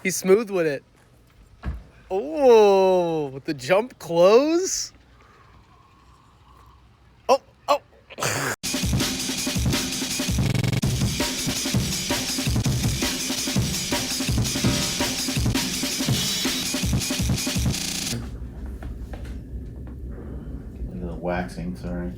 He's smooth with it. Oh, with the jump close. Oh, oh. Look at the waxing, sorry.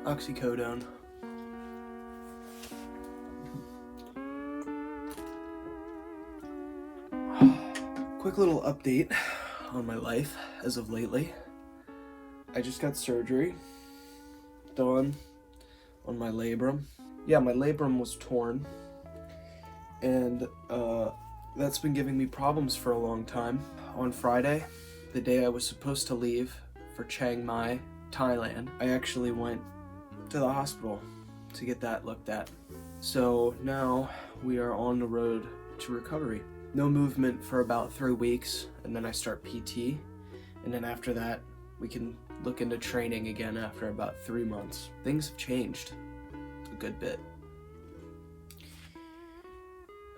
Oxycodone. Quick little update on my life as of lately. I just got surgery done on my labrum. Yeah, my labrum was torn, and that's been giving me problems for a long time. On Friday, the day I was supposed to leave for Chiang Mai, Thailand, I actually went to the hospital to get that looked at. So now we are on the road to recovery. No movement for about 3 weeks, and then I start PT, and then after that we can look into training again after about 3 months. Things have changed a good bit.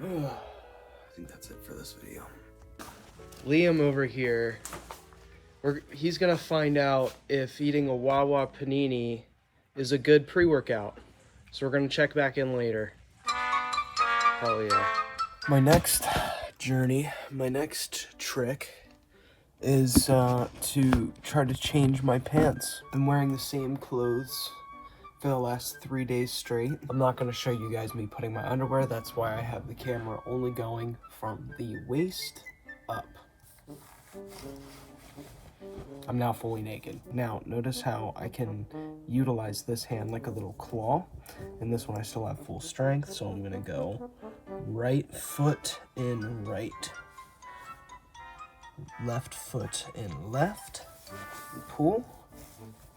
I think that's it for this video. Liam over here, he's gonna find out if eating a Wawa panini is a good pre-workout. So we're gonna check back in later. Hell yeah. My next journey, my next trick is to try to change my pants. Been wearing the same clothes for the last 3 days straight. I'm not gonna show you guys me putting my underwear. That's why I have the camera only going from the waist up. I'm now fully naked. Now, notice how I can utilize this hand like a little claw, and this one I still have full strength, so I'm gonna go right foot in right, left foot in left, pull,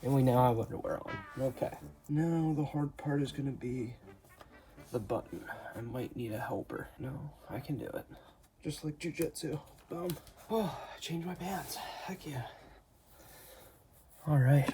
and we now have underwear on. Okay. Now the hard part is gonna be the button. I might need a helper. No, I can do it. Just like jujitsu. Boom. Oh, I changed my pants. Heck yeah. All right.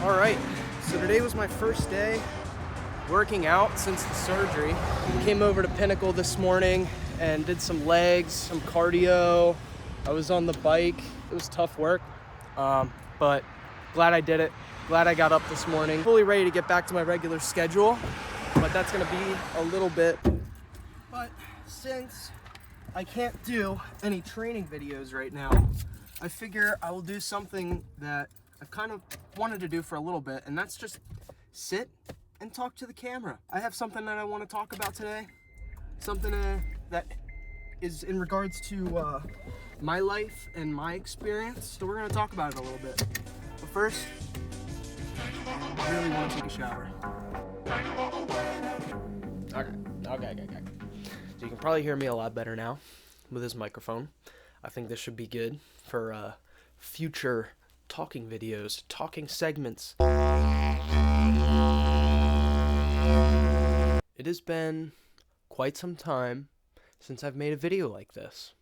All right, so today was my first day working out since the surgery. Came over to Pinnacle this morning and did some legs, some cardio. I was on the bike. It was tough work, but glad I did it. Glad I got up this morning. Fully ready to get back to my regular schedule, but that's gonna be a little bit. But since I can't do any training videos right now, I figure I will do something that I've kind of wanted to do for a little bit, and that's just sit and talk to the camera. I have something that I want to talk about today, something that is in regards to my life and my experience, so we're going to talk about it a little bit. But first, I really want to take a shower. Okay. So you can probably hear me a lot better now with this microphone. I think this should be good for future talking videos, talking segments. It has been quite some time since I've made a video like this.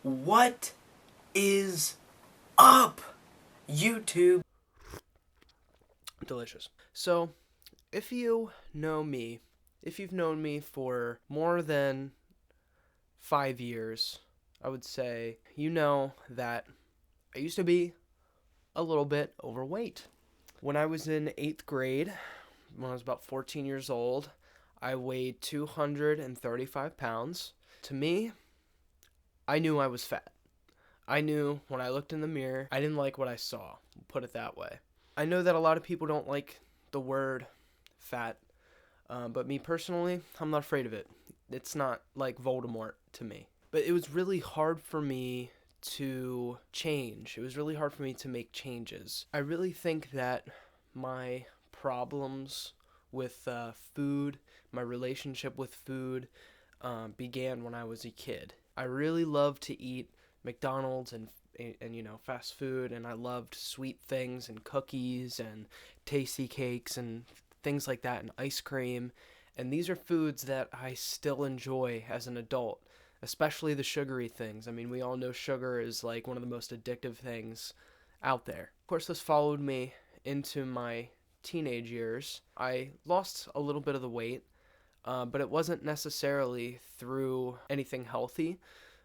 What is up, YouTube? Delicious. So, if you know me, if you've known me for more than 5 years, I would say you know that I used to be a little bit overweight. When I was in 8th grade, when I was about 14 years old, I weighed 235 pounds. To me, I knew I was fat. I knew when I looked in the mirror, I didn't like what I saw, put it that way. I know that a lot of people don't like the word fat, but me personally, I'm not afraid of it. It's not like Voldemort to me. But it was really hard for me to change. It was really hard for me to make changes. I really think that my problems with food, my relationship with food, began when I was a kid. I really loved to eat McDonald's and fast food, and I loved sweet things and cookies and tasty cakes and things like that, and ice cream. And these are foods that I still enjoy as an adult, especially the sugary things. I mean, we all know sugar is like one of the most addictive things out there. Of course, this followed me into my teenage years. I lost a little bit of the weight, but it wasn't necessarily through anything healthy.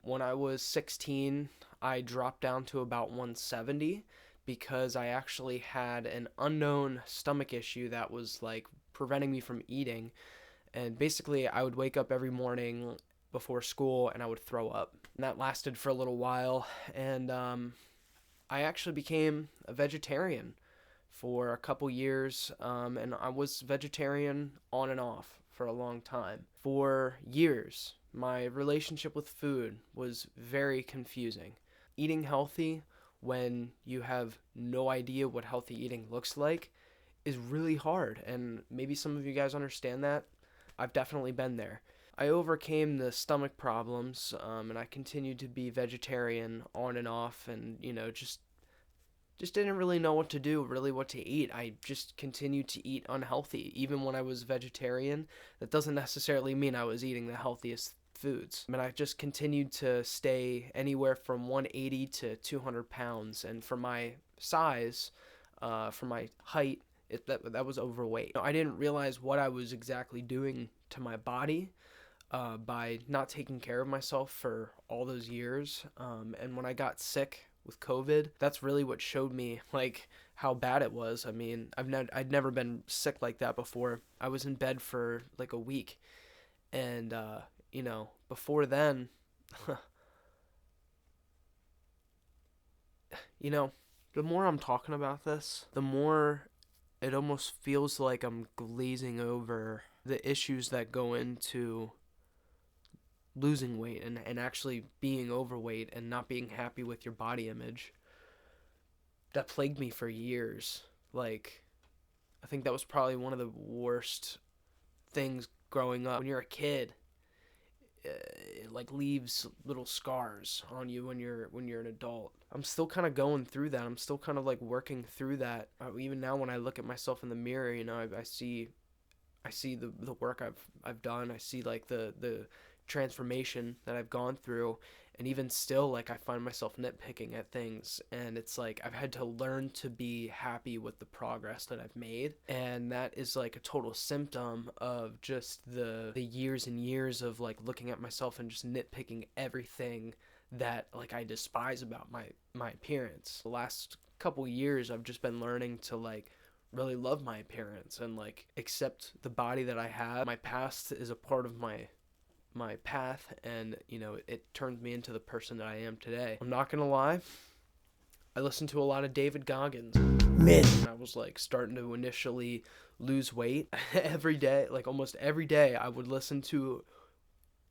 When I was 16, I dropped down to about 170 because I actually had an unknown stomach issue that was like preventing me from eating. And basically, I would wake up every morning before school and I would throw up. And that lasted for a little while. And I actually became a vegetarian for a couple years. And I was vegetarian on and off for a long time. For years, my relationship with food was very confusing. Eating healthy when you have no idea what healthy eating looks like is really hard. And maybe some of you guys understand that. I've definitely been there. I overcame the stomach problems, and I continued to be vegetarian on and off, and just didn't really know what to do, really what to eat. I just continued to eat unhealthy. Even when I was vegetarian, that doesn't necessarily mean I was eating the healthiest foods. I mean, I just continued to stay anywhere from 180 to 200 pounds, and for my size, for my height, that was overweight. I didn't realize what I was exactly doing to my body by not taking care of myself for all those years. And when I got sick with COVID, that's really what showed me like how bad it was. I mean, I'd never been sick like that before. I was in bed for like a week, and before then, the more I'm talking about this, the more it almost feels like I'm glazing over the issues that go into losing weight and actually being overweight and not being happy with your body image. That plagued me for years. Like, I think that was probably one of the worst things growing up. When you're a kid, it like leaves little scars on you when you're an adult. I'm still kind of going through that. I'm still kind of like working through that. Even now when I look at myself in the mirror, I see the work I've done. I see like the transformation that I've gone through, and even still, like, I find myself nitpicking at things, and it's like I've had to learn to be happy with the progress that I've made, and that is like a total symptom of just the years and years of like looking at myself and just nitpicking everything that like I despise about my appearance. The last couple years I've just been learning to like really love my appearance and like accept the body that I have. My past is a part of my path, and it turned me into the person that I am today. I'm not gonna lie, I listened to a lot of David Goggins. I was like starting to initially lose weight. Every day, like almost every day, I would listen to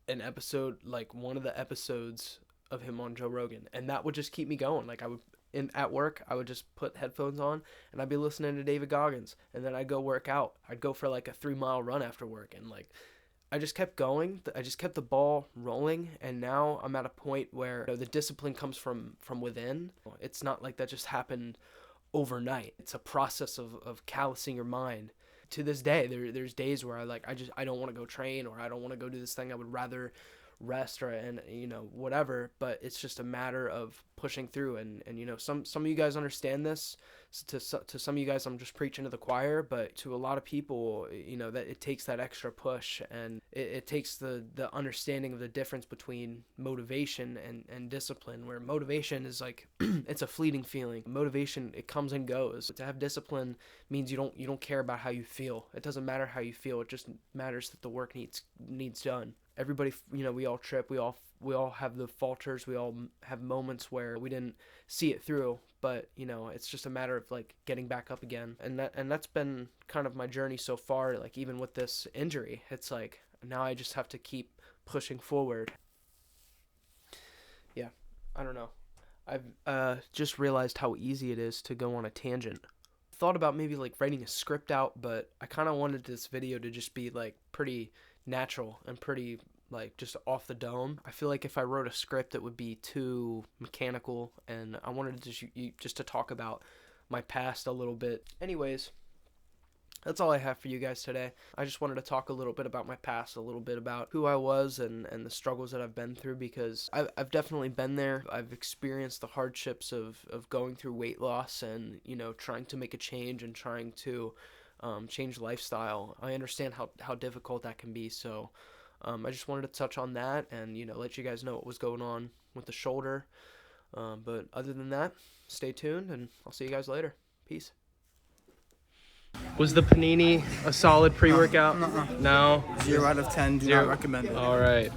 an episode, like one of the episodes of him on Joe Rogan, and that would just keep me going. Like at work, I would just put headphones on and I'd be listening to David Goggins, and then I'd go work out. I'd go for like a 3-mile run after work, and like I just kept going. I just kept the ball rolling, and now I'm at a point where the discipline comes from within. It's not like that just happened overnight. It's a process of callousing your mind. To this day, there's days where I don't want to go train, or I don't want to go do this thing. I would rather rest and whatever, but it's just a matter of pushing through, and some of you guys understand this. To some of you guys, I'm just preaching to the choir, but to a lot of people, that it takes that extra push, and it takes the understanding of the difference between motivation and discipline, where motivation is like it's a fleeting feeling. Motivation, it comes and goes. To have discipline means you don't care about how you feel. It doesn't matter how you feel. It just matters that the work needs done. Everybody, we all trip, we all have the falters, we all have moments where we didn't see it through, but it's just a matter of like getting back up again, and that's been kind of my journey so far. Like even with this injury, it's like now I just have to keep pushing forward. Yeah, I don't know. I've just realized how easy it is to go on a tangent. Thought about maybe like writing a script out, but I kind of wanted this video to just be like pretty natural and pretty like just off the dome. I feel like if I wrote a script, it would be too mechanical, and I wanted to just to talk about my past a little bit. Anyways, that's all I have for you guys today. I just wanted to talk a little bit about my past, a little bit about who I was and the struggles that I've been through, because I've definitely been there. I've experienced the hardships of going through weight loss and, you know, trying to make a change and trying to change lifestyle. I understand how difficult that can be, so I just wanted to touch on that and, you know, let you guys know what was going on with the shoulder. But other than that, stay tuned, and I'll see you guys later. Peace. Was the panini a solid pre-workout? No. No? 0 out of 10. Do not recommend it. All right.